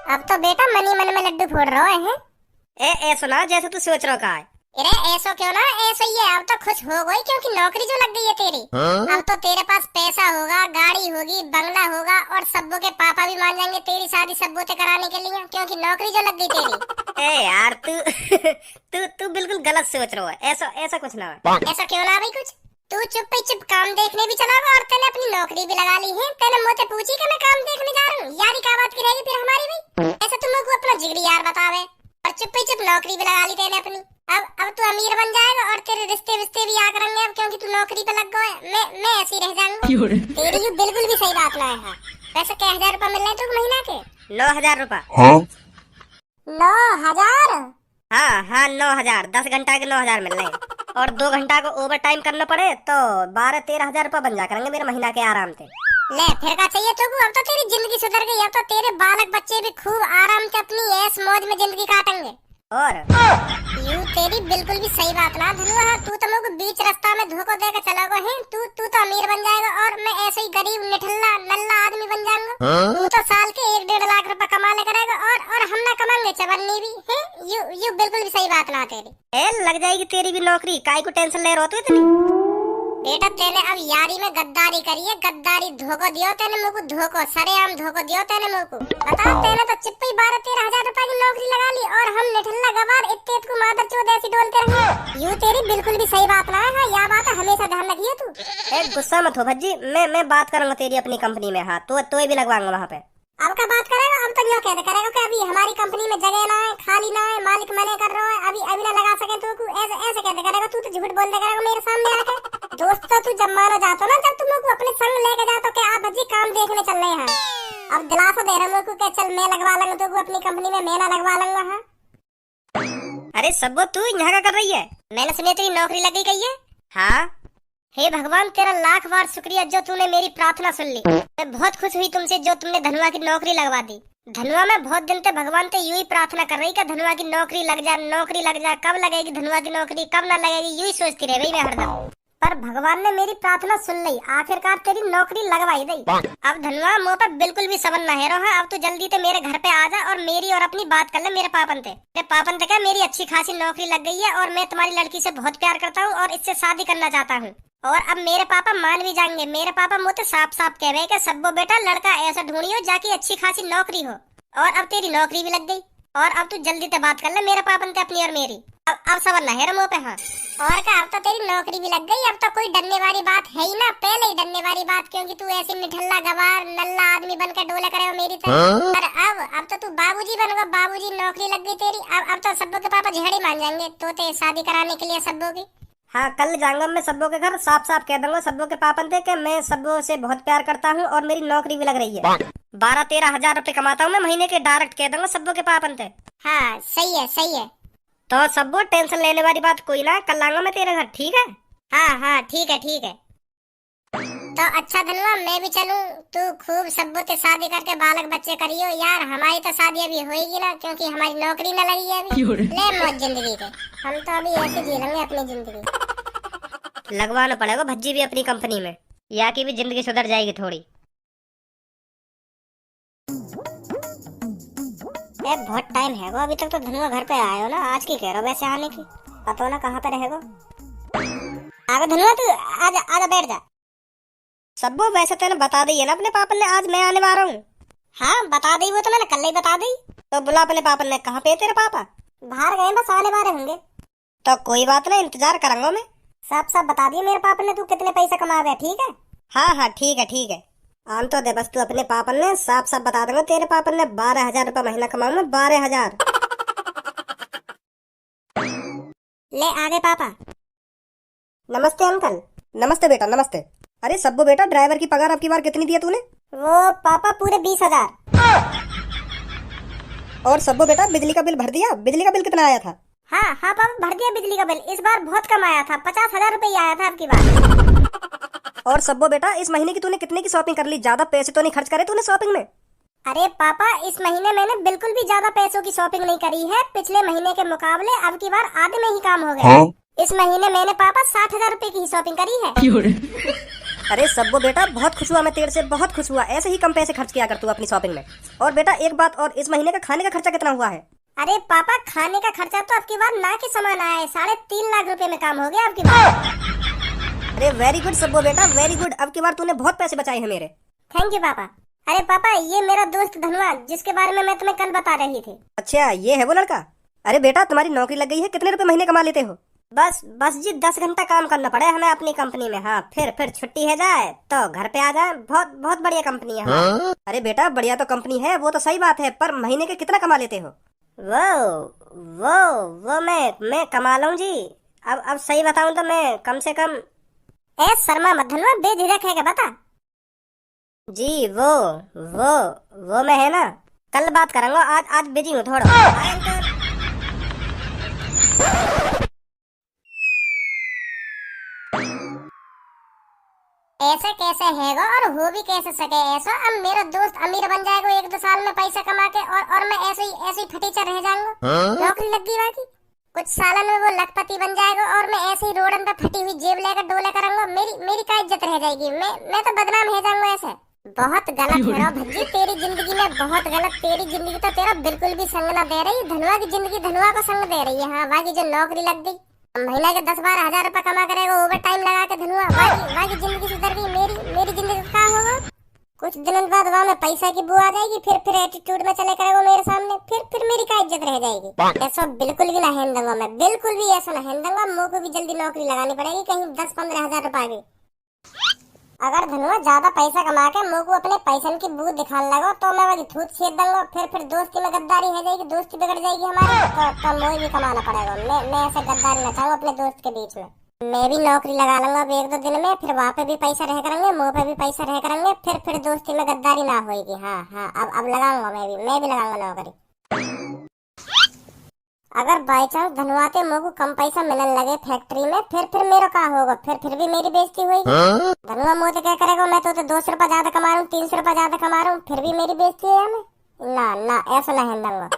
अब तो बेटा मनी मन में लड्डू फोड़ रहे हैं। ए सुना जैसे तू सोच रहा का है। अरे ऐसो क्यों ना, ऐसो ही है। अब तो खुश हो गई क्योंकि नौकरी जो लग गई है तेरी। अब तो तेरे पास पैसा होगा, गाड़ी होगी, बंगला होगा और सब्बो के पापा भी मान जाएंगे तेरी शादी सब्बो से कराने के लिए, क्योंकि नौकरी जो लग गई तेरी। ए यार तू तू बिल्कुल गलत सोच रहा है। ऐसा ऐसा कुछ ना है। ऐसा क्यों ना भाई कुछ। तू चुप ही चुप काम देखने भी चला गया और तेने अपनी नौकरी भी लगा ली है। तेने मुझसे पूछी कि मैं काम देखने जा रहा हूँ, यारी क्या बात की रहेगी फिर हमारी भाई। ऐसा तुम लोग को अपना जिगरी यार बतावे और चुप ही चुप नौकरी भी लगा ली तेने अपनी। अब तू अमीर बन जाएगा और तेरे रिश्ते विश्ते भी आ करेंगे अब, क्योंकि तू नौकरी पे लग गया। मैं ऐसे ही रह जाऊंगा। तेरी ये बिल्कुल भी सही बात ना है। वैसे क्या 1000 रुपए मिल रहे हैं तुम महीना के? 9000 रुपए। 9000? हाँ 9000। 10 घंटा के 9000 मिल रहे हैं और 2 घंटा को ओवर टाइम करना पड़े तो 12-13 हजार रुपए बन जा करेंगे मेरे महीना के आराम से। ले फिर क्या चाहिए तुमको। अब तो तेरी जिंदगी सुधर गई। अब तो तेरे बालक बच्चे भी खूब आराम से अपनी ऐश मौज में जिंदगी काटेंगे। और यू तेरी बिल्कुल भी सही बात ना धनुआ। तू तो लोग बीच रास्ता में धोखा देकर चला गया है। तू तो अमीर बन जाएगा और मैं ऐसे ही गरीब निठल्ला नल्ला आदमी बन जाऊंगा। तू तो साल के 1-1.5 लाख रुपए कमा ले करेगा और हम ना कमाएंगे चवन्नी भी है। यू बिल्कुल भी सही बात ना तेरी। लग जाएगी तेरी भी नौकरी। काहे को टेंशन ले रहा हो तू इतनी? बेटा तेने अब यारी में गद्दारी करी है। गद्दारी धोखो दियो तेने मुझको, धोखो सरेआम धोखो दियो तेने मुझको। बता तेने तो चिप्पी 12-13 हजार रुपए की नौकरी लगा ली और हम निठल्ला गवार इत्ते को मादर चोद ऐसी डोलते रहे। यू तेरी बिल्कुल भी सही बात ना है। या बात हमेशा ध्यान रखिए तू। गुस्सा मत हो भज्जी। मैं बात करूंगा तेरी अपनी कंपनी में। हाँ तो भी लगवाऊंगा वहाँ पे। अब क्या बात करेगा? अब तो यूँ कहते करेगा कि अभी हमारी कंपनी में जगह ना है, खाली ना है, मालिक मना कर रहा है, अभी ना लगा सके तो ऐसे कहते करेगा। तू तो झूठ बोल दे करेगा मेरे सामने आके। दोस्त तो तू जब मानो जाता ना, जब तुम लोग अपने संग लेके जाते कि आप भज्जी काम देखने चल रहे हैं। अब दिलासा दे रहा हूँ कि चल मैं लगवा लूंगा तो अपनी कंपनी में, मैं ना लगवा लूंगा। हाँ अरे सब्बो तू यहाँ क्या कर रही है? मैंने सुनी तेरी नौकरी लग गई है। हाँ हे भगवान तेरा लाख बार शुक्रिया जो तूने मेरी प्रार्थना सुन ली। मैं बहुत खुश हुई तुमसे जो तुमने धनुआ की नौकरी लगवा दी। धनुआ में बहुत दिन से भगवान से यूं ही प्रार्थना कर रही कि धनुआ की नौकरी लग जाए, नौकरी लग जाए। कब लगेगी धनुआ की नौकरी, कब ना लगेगी, यूं ही सोचती रह गई मैं हरदम। पर भगवान ने मेरी प्रार्थना सुन ली, आखिरकार तेरी नौकरी लगवाई दी। अब धनुआ मुँह पर बिल्कुल भी सबन न हेरो है। अब तो जल्दी से मेरे घर पे आ जा और मेरी और अपनी बात कर ले मेरे पापन से। मेरे पापन से क्या मेरी अच्छी खासी नौकरी लग गई है और मैं तुम्हारी लड़की से बहुत प्यार करता हूँ और इससे शादी करना चाहता हूँ। और अब मेरे पापा मान भी जाएंगे। मेरे पापा मुझे साफ साफ कह रहे हैं कि सब्बो बेटा लड़का ऐसा ढूंढियो जाके अच्छी खासी नौकरी हो। और अब तेरी नौकरी भी लग गई और अब तू जल्दी से बात कर ले मेरे पापन से अपनी और मेरी। अब सबर ना है मुँह पे। हाँ और क्या, अब तो तेरी नौकरी भी लग गई। अब तो कोई डरने वाली बात है ही ना, पहले ही डरने वाली बात, क्योंकि तू ऐसे निठल्ला गवार नल्ला आदमी बनकर डोले करे मेरी तरह। पर अब तो तू बाबूजी बनोगा। बाबूजी नौकरी लग गई तेरी। अब तो सब्बो के पापा झेड़े मान जाएंगे तो शादी कराने के लिए सब्बो की। हाँ कल जाऊंगा मैं सब्बो के घर, साफ साफ कह दूंगा सब्बो के पापन थे कि मैं सब्बो से बहुत प्यार करता हूँ और मेरी नौकरी भी लग रही है। 12-13 हजार रुपए कमाता हूँ मैं महीने के। डायरेक्ट कह दूंगा सब्बो के पापन थे। हाँ सही है सही है। तो सब्बो टेंशन लेने वाली बात कोई ना। कल आऊंगा मैं तेरे घर, ठीक है? हाँ ठीक है ठीक है। तो अच्छा धनुआ मैं भी चलूं? तू खूब सब्बो से शादी करके बालक बच्चे करियो यार। हमारी तो शादी अभी होएगी ना, क्योंकि हमारी नौकरी न लगी है अभी। ले मौज जिंदगी के। हम तो अभी ऐसे जी लेंगे अपनी जिंदगी। लगवाना पड़ेगा भज्जी भी अपनी कंपनी में, या की भी जिंदगी सुधर जाएगी थोड़ी। बहुत टाइम है अभी तक तो धनुआ घर पे आए हो ना। आज की कह रहा वैसे आने की, पता ना कहाँ पे रहेगा। आगे धनुआ तू आजा बैठ जा। सब्बो वैसे तेने बता दी है ना अपने पापन ने आज मैं आने वाला हूँ? हाँ बता दी, वो तो मैंने कल ही बता दी। तो बुला अपने पापन ने। कहाँ पे तेरे पापा? बाहर गए, बस आने वाले होंगे। तो कोई बात नहीं, इंतजार करूंगा मैं। सब बता दिए मेरे पापा ने तू कितने पैसे कमा रहे, ठीक है? हाँ ठीक है। आम तो दे बस तू अपने पापन ने साफ बता दूंगा तेरे पापन ने 12,000 रुपए महीना कमाऊंगा। 12,000। ले आगे पापा। नमस्ते अंकल। नमस्ते बेटा नमस्ते। अरे सब्बो बेटा ड्राइवर की पगार अब की बार कितनी दिया तूने? वो पापा पूरे 20,000। और सब्बो बेटा बिजली का बिल भर दिया? बिजली का बिल कितना आया था? हाँ पापा भर दिया बिजली का बिल। इस बार बहुत कम आया था, 50,000 रुपए आया था अब की बार। और सब्बो बेटा इस महीने की तूने कितने की शॉपिंग कर ली? ज्यादा पैसे तो नहीं खर्च करे तूने शॉपिंग में? अरे पापा इस महीने मैंने बिल्कुल भी ज्यादा पैसों की शॉपिंग नहीं करी है। पिछले महीने के मुकाबले अब की बार आधे में ही काम हो गया। इस महीने मैंने पापा 60,000 रुपए की ही शॉपिंग करी है। अरे सब्बो बेटा, बहुत खुश हुआ मैं तेरे से, बहुत खुश हुआ। ऐसे ही कम पैसे खर्च किया कर तू अपनी शॉपिंग में। और बेटा एक बात और, इस महीने का खाने का खर्चा कितना हुआ है? अरे पापा, खाने का खर्चा तो आपकी बार ना के समान आया है। 3.5 लाख रुपए में काम हो गया आपकी बार। अरे वेरी गुड सब्बो बेटा, वेरी गुड। अब की बार तूने बहुत पैसे बचाए हैं मेरे। थैंक यू पापा। अरे पापा, ये मेरा दोस्त धनवा, जिसके बारे में मैं तुम्हें कल बता रही थी। अच्छा, ये है वो लड़का। अरे बेटा तुम्हारी नौकरी लग गई है, कितने रुपए महीने कमा लेते हो? बस जी 10 घंटा काम करना पड़े हमें अपनी कंपनी में। हाँ, फिर छुट्टी है जाए तो घर पे आ जाए। बहुत बहुत बढ़िया कंपनी है। हाँ? अरे बेटा बढ़िया तो कंपनी है, वो तो सही बात है, पर महीने के कितना कमा लेते हो? वो मैं कमा लूं जी। अब सही बताऊं तो मैं कम से कम। शर्मा मत धनवा, बेझिझक है क्या बता। जी वो मैं है ना, कल बात करूंगा। आज बिजी हूँ थोड़ा। ऐसा कैसे हैगा और हो भी कैसे सके ऐसा। अब मेरा दोस्त अमीर बन जाएगा 1-2 साल में पैसा कमा के, और मैं ऐसे ही फटीचर रह जाऊंगा। नौकरी लग गई बाकी कुछ सालों में वो लखपति बन जाएगा, और मैं ऐसे ही रोडन पे फटी हुई जेब लेकर डोले करूंगा। मेरी क्या इज्जत रह जाएगी। मैं तो बदनाम हो जाऊंगा ऐसे। बहुत गलत है भज्जी, तेरी जिंदगी में बहुत गलत। तेरी जिंदगी तो तेरा बिल्कुल भी संग ना दे रही। धनवा की जिंदगी धनवा को संग दे रही है। हाँ, बाकी जो नौकरी लग गई, महीना के 10-12 हजार रुपए कमा करेगा ओवर टाइम लगा के धनवा। बाकी जिंदगी सुधर गई। मेरी जिंदगी का होगा। कुछ दिनों बाद वहाँ में पैसा की बुआ आ जाएगी, फिर एटीट्यूड में चले करेगा मेरे सामने। फिर मेरी क्या इज्जत रह जाएगी। ऐसा बिल्कुल भी ना हेन दूंगा मैं, बिल्कुल भी ऐसा ना हेन दूंगा। मुझ को भी जल्दी नौकरी लगानी पड़ेगी, कहीं 10-15 हजार रुपए की। अगर धनवा ज्यादा पैसा कमा के मुझ को अपने पैसन की बू दिखाने लगा तो मैं वही थूत छेद दूंगा। फिर दोस्ती में गद्दारी हो जाएगी, दोस्ती बिगड़ जाएगी हमारी। तो मुझे भी कमाना पड़ेगा। मैं ऐसे गद्दारी न चाहूँ अपने दोस्त के बीच में। मैं भी नौकरी लगा लूंगा अब 1-2 दिन में, फिर वहाँ पे भी पैसा रह करेंगे, मुँह पे भी पैसा रह करेंगे। फिर दोस्ती में गद्दारी ना होगी। हाँ, अब लगाऊंगा मैं भी लगाऊंगा नौकरी। अगर बाई चांस धनवाते मुझ को कम पैसा मिलने लगे फैक्ट्री में, फिर मेरा क्या होगा। फिर भी मेरी बेइज्जती होगी। धनवा मुझे क्या करेगा, मैं तो 200 रुपए ज्यादा कमा रहा हूँ, 300 रुपए ज्यादा कमा रहा हूँ, फिर भी मेरी बेइज्जती है हमें। ना ऐसा नहीं लूंगा।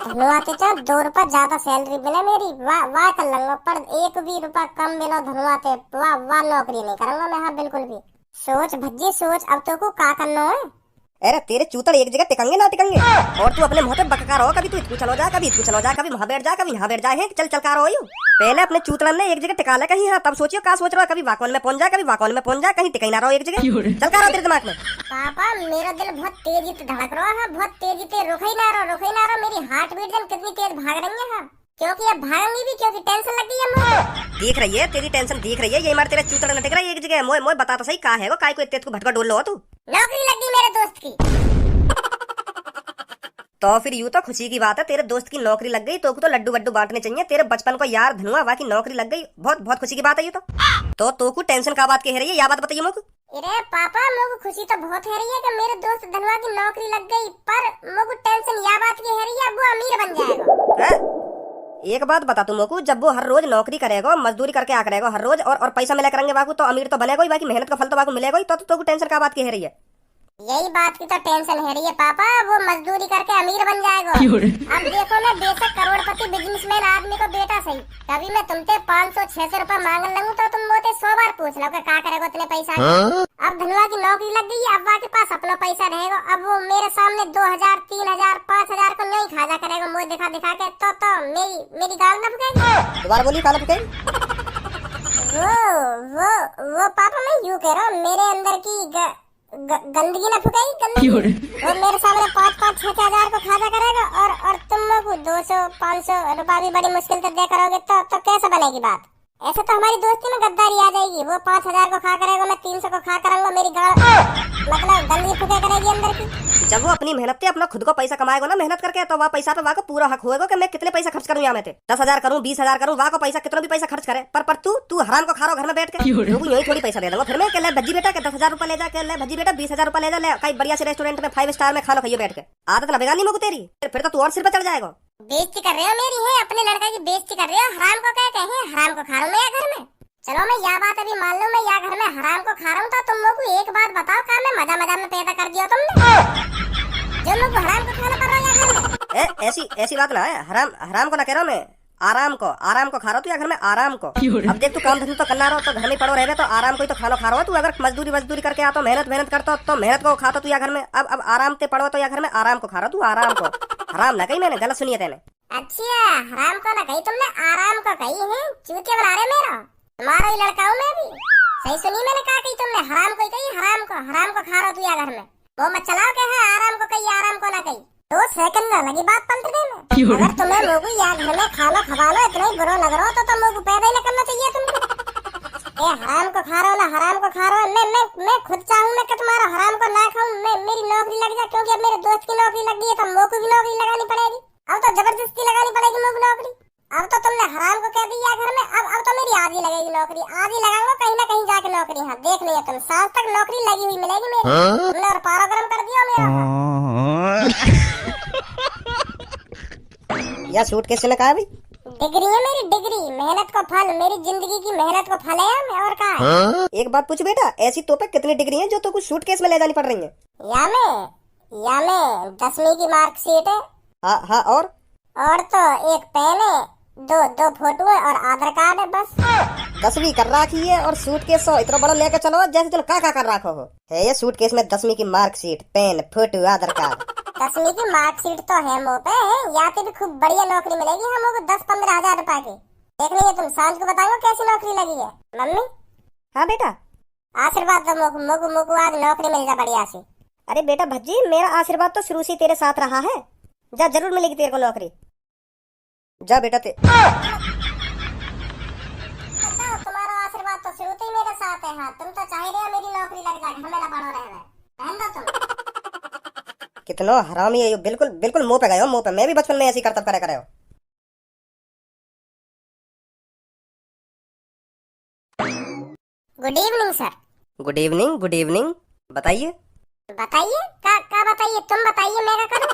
धनवाते चाहे 2 रुपए ज्यादा सैलरी मिले मेरी, वाह कर लूंगा, पर 1 भी रुपया कम मिलो धनवाते, वाह नौकरी नहीं करूंगा मैं। हाँ बिल्कुल भी। सोच भज्जी सोच, अब तो को क्या करना है। अरे तेरे चूतड़ एक जगह टिकेंगे ना टिकेंगे। और तू अपने मुंह पे बकका रहो, कभी तू इतू चलो जा, कभी इतू चलो जा, कभी वहां बैठ जा, कभी यहाँ बैठ जाए। चल का रहो यू। पहले अपने चूतड़न ने एक जगह टिका ले कहीं। हाँ, तब सोचियो क्या सोच रहा है। कभी वाकवन में पहुंच जा, कभी वाकवन में पहुंच जा, कहीं टिकाई ना रहो एक जगह। चल का रहो तेरे दिमाग में। पापा मेरा दिल बहुत तेजी से धड़क रहा है, बहुत तेजी से। रुक ही ना रहो। मेरी हार्ट बीट कितनी तेज भाग रही है। हाँ, क्योंकि अब भागूंगी भी, क्योंकि टेंशन लग गई है मुझे। दिख रही है तेरी टेंशन, दिख रही है। ये मार तेरे चूतड़ न टिक रहा है एक जगह। मोय बता तो सही का है वो, काय को इतने को भटका डोल लो तू। नौकरी लग गई मेरे दोस्त की। तो फिर यूं तो खुशी की बात है, तेरे दोस्त की नौकरी लग गई। तो लड्डू वड्डू बांटने चाहिए। तेरे बचपन को यार धनुआ वाह की नौकरी लग गई, बहुत खुशी की बात है ये तो को टेंशन का बात कह रही है, या बात बताइए मुझको। अरे पापा, मुझे खुशी तो बहुत है रही है कि मेरे दोस्त धनवा की नौकरी लग गई, पर मुझे टेंशन या बात की है रही है, वो अमीर बन जाएगा। एक बात बता तू मुझको, जब वो हर रोज नौकरी करेगा, मजदूरी करके आ करेगा हर रोज, और पैसा मिला करेंगे वाकू, तो अमीर तो बनेगा ही, बाकी मेहनत का फल तो वाकू मिलेगा ही। तो टेंशन का बात कह रही है। यही बात की तो टेंशन है रही है पापा, वो मजदूरी करके अमीर बन जाएगा। अब देखो ना, बेशक करोड़पति बिजनेसमैन आदमी को बेटा सही, कभी मैं तुमसे 500-600 रुपए मांग लूं तो तुम मुझे 100 बार पूछ लो कि क्या करेगा उतने पैसा। अब धनवा की नौकरी लग गई है, अब वहाँ के पास अपना पैसा रहेगा। अब वो मेरे सामने 2000, 3000, 5000 को नहीं खाजा करेगा मुझे दिखा के, तो मेरी गाल ना फुकेगी। दोबारा बोली गाल फुकेगी। वो पापा मैं यूँ कह रहा हूँ, मेरे अंदर की गंदगी ना फुकाई, गंदगी। वो मेरे सामने 5-6 हजार को खाजा करेगा, और तुम लोग 200-500 रुपए भी बड़ी मुश्किल से दे करोगे, तो कैसे बनेगी बात। ऐसे तो हमारी दोस्ती में गद्दारी आ जाएगी। वो 5000 को खा करेगा, मैं 300 को खा करूंगा, मेरी गाल मतलब गंदगी फुके करेगी अंदर की। जब वो अपनी मेहनत से अपना खुद को पैसा कमाएगा ना, मेहनत करके, तो वह पैसा पे वहाँ को पूरा हक होएगा कि मैं कितने पैसा खर्च करूँ। यहाँ में 10,000 करूँ, 20,000 करूँ, वहाँ को पैसा कितना भी पैसा खर्च करे, पर तू हराम को खा रहा घर में बैठ के। यही थोड़ी पैसा दे दूंगा फिर मैं, ले भज्जी बेटा के 10,000 रुपए ले जा, के ले भज्जी बेटा 20,000 रुपए ले जा, ले कहीं बढ़िया से रेस्टोरेंट में 5 स्टार में खाना खाइए बैठ के। आदत लगेगा नहीं मुझको तेरी, फिर तो तू और सिर पे चढ़ जाएगा। बेइज्जती कर रहे हो मेरी, है अपने लड़का की बेइज्जती कर रहे हो। हराम को क्या कहे, हराम को खा रहा हूँ मैं घर में। चलो मैं यह बात अभी मान लूं, मैं यहाँ घर में हराम को खा रहा हूँ, तो तुम लोग को एक बात बताओ, क्या मैं मजा में पैदा कर दिया तुमने, जो लोग हराम को खाना पड़ रहा है घर में। ऐसी बात ना है, हराम को ना कह रहा हूँ मैं। आराम को खा रहा तू या घर में आराम को। अब देख तू काम धंधा तो करना रहो तो घर में पड़ो रहे तो आराम को ही तो खाना खा रहा हो तू। अगर मजदूरी करके आता मेहनत करता तो मेहनत को खाता तू या घर में। अब आराम ते पड़ो तो या घर में आराम को खा रहा तू आराम को। हराम ना कही मैंने, गलत सुनिए तेने। अच्छा हराम को ना कही तुमने, आराम को कही है। चूतिया बना रहे मेरा, तुम्हारा ही लड़का हूँ मैं भी। सही सुनी मैंने कहा कही तुमने, हराम को ही कही, हराम को खा रहा तू या घर में। वो मत चलाओ के है आराम को कही आराम को ना कही। 2 सेकंड ना लगी बात पलटने में। अगर तुम्हें मोगू या घर में खाना खवाना इतना ही बुरा लग रहा हो तो मोगू पैदा ही न करना चाहिए तुमको। ए हराम को खा रहा हो ना, हराम को खा रहा हो। मैं खुद चाहूँ मैं कि तुम्हारा हराम को ना खाऊं, मेरी नौकरी लग जाए। क्योंकि अब मेरे दोस्त की नौकरी लग गई है तो मोगू की नौकरी लगानी पड़ेगी। अब तो जबरदस्ती लगानी पड़ेगी मोगू नौकरी। अब तो तुमने हराम को कह दिया घर में, अब तो मेरी आधी लगेगी नौकरी। आधी लगाऊंगा कहीं ना कहीं जाके नौकरी। हाँ देख लिया तुम, साल तक नौकरी लगी हुई मिलेगी मेरी। तुमने और पारा गरम कर दिया मेरा। या सूटकेस में कहा भाई? डिग्री है मेरी, डिग्री, मेहनत को फल, मेरी जिंदगी की मेहनत को फल है मैं और कहा। एक बात पूछ बेटा, ऐसी तो पे कितनी डिग्री है जो तो कुछ सूटकेस में ले जानी पड़ रही है? या मैं 10वीं की मार्कशीट है। हाँ और तो एक पेन है, दो फोटो है और आधार कार्ड है बस। 10वीं कर रखी है और सूटकेस सो इतना बड़ा लेके चलो जैसे तुम का कर रखो हो। है ये सूटकेस में 10वीं की मार्कशीट, पेन, फोटो, आधार कार्ड। 10वीं की मार्कशीट तो है मुँह पे, यहाँ पे भी खूब बढ़िया नौकरी मिलेगी हमको 10-15 हजार रुपए की। देख लीजिए तुम, सांझ को बताओ कैसी नौकरी लगी है। मम्मी हाँ बेटा, आशीर्वाद दो मोकू आज नौकरी मिल जा बढ़िया सी। अरे बेटा भज्जी, मेरा आशीर्वाद तो शुरू से तेरे साथ रहा है। जा, जरूर मिलेगी तेरे को नौकरी। जा बेटा तुम्हारा आशीर्वाद तो शुरू से ही मेरे साथ है। हाँ तुम तो चाह रहे हो मेरी नौकरी लग जाए, घर में ना पड़ो रहे। पहन दो तुम। कितना हरामी है ये, बिल्कुल मुंह पे गए हो, मुंह पे। मैं भी बचपन में ऐसी करतब करे हो। Good evening sir. Good evening. बताइए का बताइए, तुम बताइए मैं क्या करूं।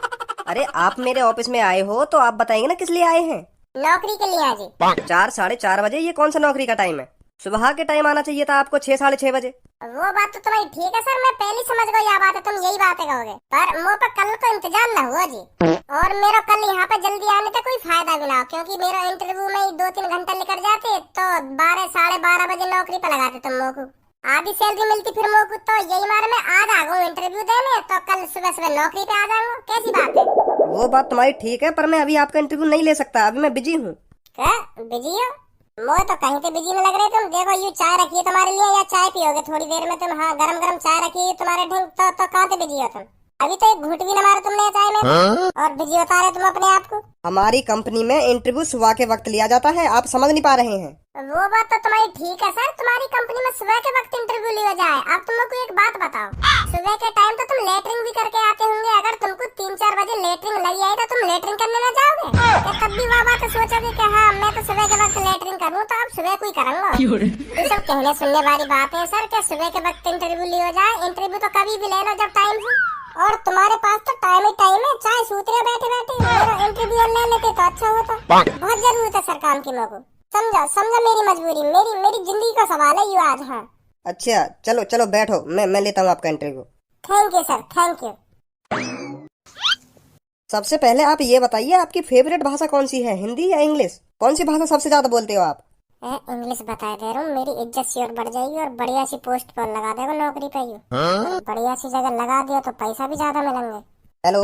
अरे आप मेरे ऑफिस में आए हो तो आप बताएंगे ना किस लिए आए हैं। नौकरी के लिए जी। 4-4:30 बजे, ये कौन सा नौकरी का टाइम है? सुबह के टाइम आना चाहिए था आपको, 6-6:30 बजे। वो बात तो तुम्हारी ठीक है सर, मैं पहले समझ गई यह बात है, तुम यही बातें कहोगे। पर मुँह पर कल को इंतजाम न हुआ जी। और मेरा कल यहाँ पे जल्दी आने का कोई फायदा भी ना हो, क्योंकि मेरा इंटरव्यू में ही 2-3 घंटे निकल जाते तो 12-12:30 बजे नौकरी पे लगाते तुम लोगों को। आधी सैलरी मिलती फिर मोकू। तो यही मारे मैं आज आ गऊँ इंटरव्यू देने, तो कल सुबह नौकरी पे आ जाऊंगा। कैसी बात है? वो बात तुम्हारी ठीक है, पर मैं अभी आपका इंटरव्यू नहीं ले सकता, अभी मैं बिजी हूँ। क्या बिजी हो? मैं तो कहीं पे बिजी में लग रहे तुम। देखो ये चाय रखी है तुम्हारे लिए, या चाय पियोगे थोड़ी देर में तुम? हाँ गरम चाय रखी है तुम्हारे ढंग। तो कहाँ से बिजी हो तुम? अभी तो एक घूंट भी न मारा तुमने चाय में। और बिजी बता रहे तुम अपने आप को। हमारी कंपनी में इंटरव्यू सुबह के वक्त लिया जाता है, आप समझ नहीं पा रहे हैं। वो बात तो तुम्हारी ठीक है सर, तुम्हारी कंपनी में सुबह के वक्त इंटरव्यू लिया जाए। अब तुम लोग को एक बात बताओ, सुबह के टाइम तो तुम लेटरिंग भी करके आते होंगे। अगर तुमको 3-4 बजे लेटरिंग लगी आई तो तुम लेटरिंग करने ना जाओगे क्या? तब भी वह बात सोचोगे कि हाँ मैं तो सुबह के वक्त लेटरिंग करूँ, तो अब सुबह कोई करूँगा। ये सब कहने सुनने वाली बात है सर, क्या सुबह के वक्त इंटरव्यू लिया जाए। इंटरव्यू तो कभी भी ले लो जब टाइम हो। और तुम्हारे पास तो टाइम ही टाइम है, चाहे सूत रहे बैठे मेरा इंटरव्यू ले लेते तो अच्छा होता। बहुत जरूरत है सर काम की लोगों। समझो मेरी मजबूरी, मेरी जिंदगी का सवाल है ये आज। हाँ अच्छा चलो बैठो, मैं लेता हूँ आपका interview. Thank you sir, thank you. सबसे पहले आप ये बताइए, आपकी फेवरेट भाषा कौन सी है, हिंदी या इंग्लिश? कौन सी भाषा सबसे ज्यादा बोलते हो आप? इंग्लिश बता दे रहा हूँ, मेरी इज्जत सी और बढ़ जाएगी और बढ़िया सी पोस्ट पर लगा देगा नौकरी पे। बढ़िया सी जगह लगा दिया तो पैसा भी ज्यादा मिलेंगे। हेलो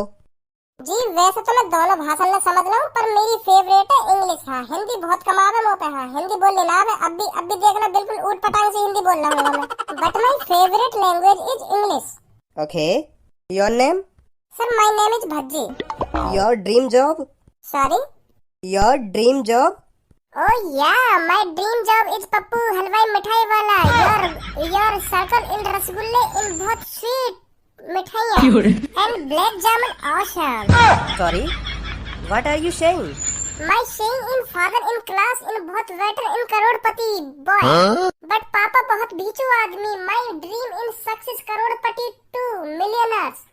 जी, वैसे तो मैं दोनों भाषा में समझ रहा हूँ, पर मेरी फेवरेट है इंग्लिश। हाँ हिंदी बहुत कमावे मुँह पे। हाँ हिंदी बोल लेना है, अब भी देखना बिल्कुल ऊट पटांग से हिंदी बोल रहा हूँ मैं। But my favourite language is English. Okay, your name? Sir my name is Bhajji. Your dream job? Sorry? Your dream job? Oh yeah, my dream job is Pappu हलवाई मिठाई वाला। Your circle in रसगुल्ले in बहुत sweet मिठाइयाँ and black jamun awesome। Sorry, what are you saying? My saying in father in class in बहुत waiter in Crorepati boy। But पापा बहुत भीचू आदमी। My dream in success Crorepati 2 millionaires।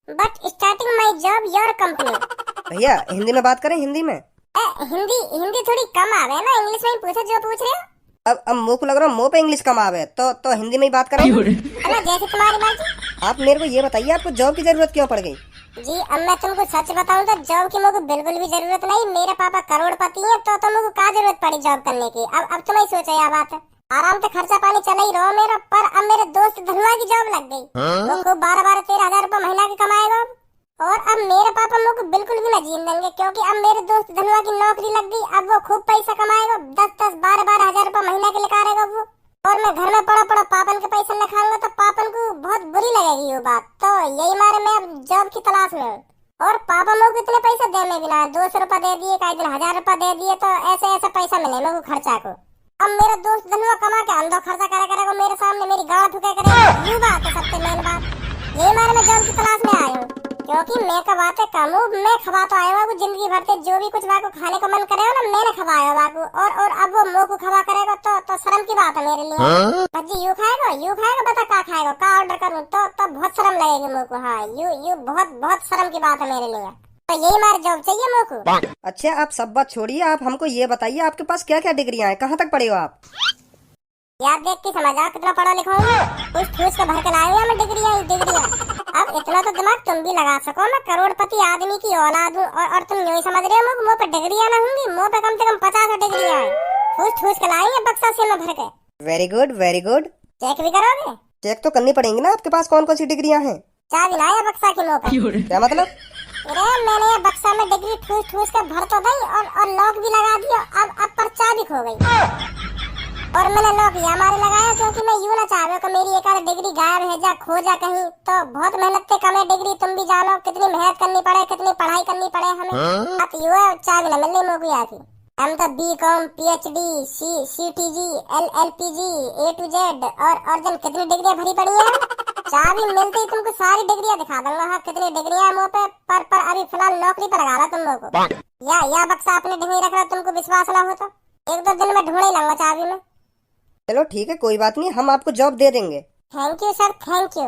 But starting my job your company। भैया हिंदी में बात करें, हिंदी में। हिंदी थोड़ी कम आवे ना, इंग्लिश में ही पूछो जो पूछ रहे हो। अब मुँह को लग रहा है मुँह पे इंग्लिश कम आवे तो हिंदी में ही बात करें। जैसे तुम्हारी मर्जी। आप मेरे को ये बताइए, आपको जॉब की जरूरत क्यों पड़ गई? जी अब मैं तुमको सच बताऊं तो जॉब की मुझे बिल्कुल भी जरूरत नहीं। मेरे पापा करोड़पति हैं तो मुझे क्या जरूरत पड़ी जॉब करने की। अब तुम ही सोचो यह बात है। आराम से खर्चा पानी चला ही रहो मेरा। पर अब मेरे दोस्त धनुआ की जॉब लग गई, वो खूब 12-13 हजार रुपए महीना की कमाएगा अब। और अब मेरे पापा मुझे बिल्कुल भी न जीने देंगे, क्योंकि अब मेरे दोस्त धनुआ की नौकरी लग गई। अब वो खूब पैसा कमाएगा, 10-10, 12-12 हजार रुपए महीना के लेकर वो। और मैं घर में पड़ा पापन के पैसे न खाऊंगा तो पापन को बहुत बुरी लगेगी ये बात। तो यही मारे मैं अब जॉब की तलाश में हूँ। और पापा मुझे कितने पैसे देने भी ना, 200 रुपए दे दिए, कई दिन 1000 रुपए दे दिए, तो ऐसे पैसा मिले मेरे को खर्चा को। अब मेरा दोस्त धनुआ कमा के अंदर खर्चा करेगा मेरे सामने, मेरी गाड़ ठुके करेगा। ये बात है सबसे मेन बात। ये मारे मैं जॉब की तलाश में आया हूँ, क्योंकि मैं कमाते कम हूँ। मैं खवा तो आया हूँ जिंदगी भर से, जो भी कुछ वाको खाने को मन करेगा ना मैंने खवाया वाको। और अब वो मुंह को खवा करेगा तो शर्म की बात है मेरे लिए। भज्जी यू खाएगा बता क्या खाएगा, क्या ऑर्डर करूँ तो बहुत शर्म लगेगी मुँह को। हाँ यू बहुत शर्म की बात है मेरे लिए। तो यही मारे जॉब चाहिए मुँह को। अच्छा आप सब बात छोड़िए, आप हमको ये बताइए आपके पास क्या क्या डिग्रियां हैं, कहाँ तक पढ़े हो आप? यार देख के समझ आ कितना पढ़ा लिखा हूँ। कुछ ठूस के भर के लाए हैं मैं डिग्रियां। अब इतना तो दिमाग तुम भी लगा सको, मैं करोड़पति आदमी की औलाद हूँ। और तुम यही समझ रहे हो मुँह पे डिग्रियां ना होंगी? मुँह पे कम से कम 50 डिग्रियां हैं। ठूस के लाए हैं बक्सा से में भर के। Very good very good. Check भी करोगे? चेक तो करनी पड़ेंगी ना, आपके पास कौन कौन सी डिग्रियां हैं? चाबी लाया बक्सा के मुँह पे। क्या मतलब? अरे मैंने ये बक्सा में डिग्री ठूस के भर तो दी और लॉक भी लगा दिया। अब पर चाबी खो गई। और मैंने लॉक ये हमारे लगाया, क्योंकि मैं यूं ना चाह रहा कि मेरी एक आध डिग्री गायब है जा खो जा कहीं। तो बहुत मेहनत से कमे डिग्री, तुम भी जानो कितनी मेहनत करनी पड़े, कितनी पढ़ाई करनी पड़े हमें। अब यूं चाबी न मिलनी मुझे आती। हम तो BCom, PhD, CTG, LLPG, A to Z और जन कितनी डिग्रियां भरी पड़ी हैं। चाबी मिलती ही तुमको सारी डिग्रियां दिखा दूंगा। हाँ कितनी डिग्रियां मुँह पे। पर अभी फिलहाल नौकरी पर लगा रहा तुम लोगों को। या बक्सा अपने डिग्री रख रहा, तुमको विश्वास ना हो तो 1-2 दिन में ढूंढ ही लूंगा चाबी में। चलो ठीक है, कोई बात नहीं, हम आपको जॉब दे देंगे। Thank you sir, thank you.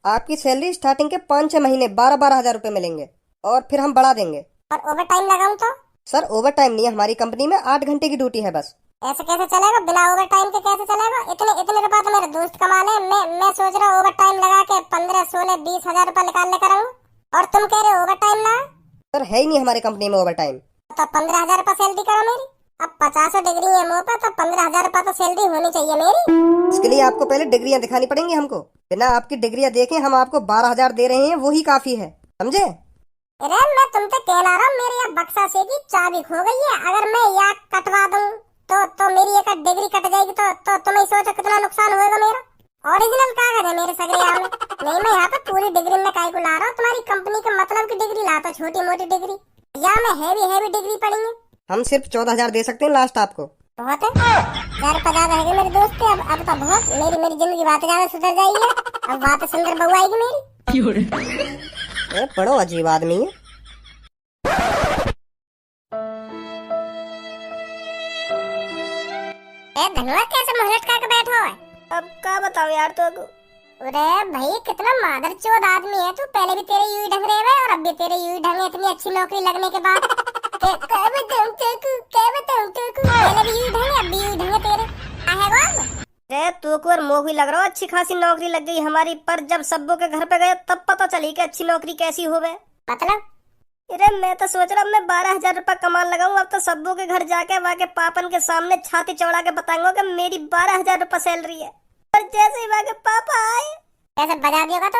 आपकी सैलरी स्टार्टिंग के 5-6 महीने 12-12 हजार रुपए मिलेंगे, और फिर हम बढ़ा देंगे। और ओवर टाइम लगाऊं तो? सर ओवर टाइम नहीं है, हमारी कंपनी में 8 घंटे की ड्यूटी है बस। ऐसे कैसे चलेगा? बिना ओवर टाइम के कैसे चलेगा? इतने रुपए तो मेरे दोस्त कमा ले। मैं सोच रहा हूँ ओवर टाइम लगा के 15, 16, 20 हजार रुपए निकाल लेकर आऊँ, और तुम कह रहे हो ओवर टाइम ना? सर है ही नहीं हमारी कंपनी में ओवर टाइम। तो 15,000 रुपए सैलरी करो मेरी। अब 50 डिग्री है मुँह पे, तो 15,000 रुपए तो सैलरी होनी चाहिए मेरी। इसके लिए आपको पहले डिग्रियां दिखानी पड़ेंगी हमको। बिना आपकी डिग्रियां देखे हम आपको 12,000 दे रहे हैं, वो ही काफी है, समझे? अरे मैं तुमसे कहना रहा हूँ, मेरी यहाँ बक्सा से की चाबी खो गई है। अगर मैं यहाँ कटवा दूँ तो मेरी एक डिग्री कट जाएगी। तो तुम ही सोचो कितना नुकसान होएगा मेरा। ओरिजिनल कागज है मेरे सगरे यहाँ में। नहीं मैं यहाँ पे पूरी डिग्री में काय को ला रहा हूँ, तुम्हारी कंपनी के मतलब की डिग्री लाता, छोटी मोटी डिग्री। यहाँ में हैवी डिग्री पड़ी है। हम सिर्फ 14,000 दे सकते हैं लास्ट आपको। बहुत है 1050 रहेंगे मेरे दोस्त। अब तो बहुत मेरी जिंदगी बातें ज्यादा सुधर जाएगी। अब बात सुंदर बहू आएगी मेरी। बड़ो अजीब आदमी है। धन्यवाद, कैसे मुंह लटका के बैठो है? अब क्या बताऊं यार तो। अरे भाई कितना मादरचोद आदमी है तू। पहले भी तेरे यूं ही ढंग रहे हैं और अब भी तेरे यूं ही ढंग है। इतनी अच्छी नौकरी लगने के बाद पहले भी यूं ढंग है, अब भी यूं ढंग है तेरे। अरे तू को मोह ही लग रहा हो, अच्छी खासी नौकरी लग गई हमारी। पर जब सब्बों के घर पे गए तब पता चली कि अच्छी नौकरी कैसी होवे। मतलब? अरे मैं तो सोच रहा मैं 12,000 रुपए कमान लगाऊं। अब तो सब्बों के घर जाके वहाँ के पापन के सामने छाती चौड़ा के बताऊंगा कि मेरी 12,000 रुपए सैलरी है। पर जैसे ही वहाँ के पापा आए, कैसे बजा दिया तो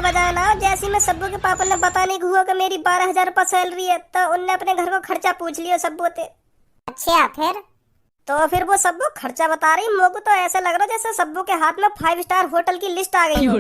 बजाया ना, जैसे मैं सब्बू के पापा ने बताने को हुआ कि मेरी 12,000 रुपए सैलरी है, तो उनने अपने घर को खर्चा पूछ लिया सब्बू से। अच्छा फिर वो सब्बू खर्चा बता रही। मुझको तो ऐसा लग रहा जैसे सब्बू के हाथ में 5 स्टार होटल की लिस्ट आ गई हो।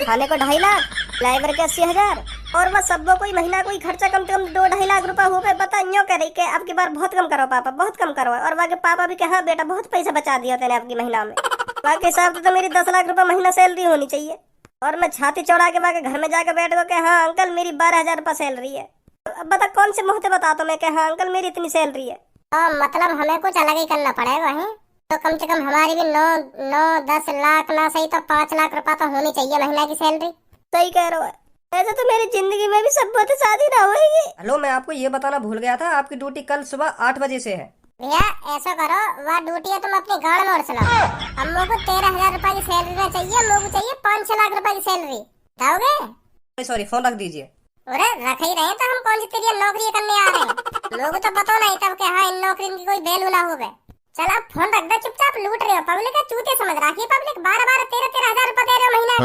खाने को 2.5 लाख, ड्राइवर के 80,000, और वह सब्बू कोई महीना कोई खर्चा कम से कम 2-2.5 लाख रुपए हो गए। बता यूँ कह रही कि अब की बार बहुत कम करो पापा, बहुत कम करो। और वहाँ के पापा भी कहा बेटा बहुत पैसा बचा दिया तेने आपकी महीना में। वहाँ के हिसाब से तो मेरी 10 लाख रुपए महीना सैलरी होनी चाहिए। और मैं छाती चौड़ा के वहाँ के घर में जाकर बैठ गो कि हाँ अंकल मेरी 12,000 रुपए सैलरी है। अब बता कौन से मुँह से बता तो मैं कि हाँ अंकल मेरी इतनी सैलरी है। मतलब हमें कुछ अलग ही करना पड़ेगा है? तो कम से कम हमारी भी 9-10 लाख ना सही तो 5 लाख रुपए तो होनी चाहिए महीना की सैलरी। सही कह रहे हो। ऐसे तो मेरी जिंदगी में भी सब बहुत शादी ना होगी। हेलो, मैं आपको ये बताना भूल गया था, आपकी ड्यूटी कल सुबह 8 बजे से है। भैया ऐसा करो, वह ड्यूटी है तुम अपनी गाड़ में उड़ चलाओ। हम लोग को 13,000 रुपए की सैलरी ना चाहिए, हम लोग को चाहिए 5-6 लाख रुपए की सैलरी। दोगे? सॉरी, फोन रख दीजिए। अरे रख ही रहे तो हम कौन सी तेरी नौकरी करने आ रहे हैं। लोगों को तो पता नहीं तब कि हाँ इन नौकरी की कोई वैल्यू ना हो गए। चल आप फोन रख दे, चुपचाप लूट रहे हो पब्लिक का चूते समझ रखी है पब्लिक। 12-12 13-13 हजार रुपए दे रहे हो महीना।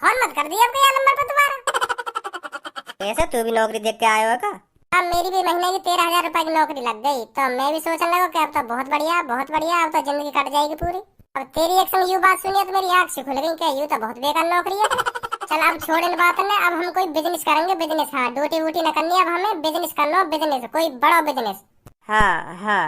फोन मत कर दिया अब ये नंबर पर दोबारा। ऐसे तू भी नौकरी देख के आए हो का? अब मेरी भी महीने की 13,000 रुपए की नौकरी लग गई तो मैं भी सोचने लगा कि अब तो बहुत बढ़िया अब तो जिंदगी कट जाएगी पूरी। अब तेरी एक संग यूं बात सुनी तो मेरी आंख से खुल गई कि यूं तो बहुत बेकार नौकरी है। चल अब छोड़ इन बात ने, अब हम कोई बिजनेस करेंगे, बिजनेस। हाँ ड्यूटी वूटी न करनी, अब हमें बिजनेस करना, बिजनेस कोई बड़ा बिजनेस। हाँ हाँ।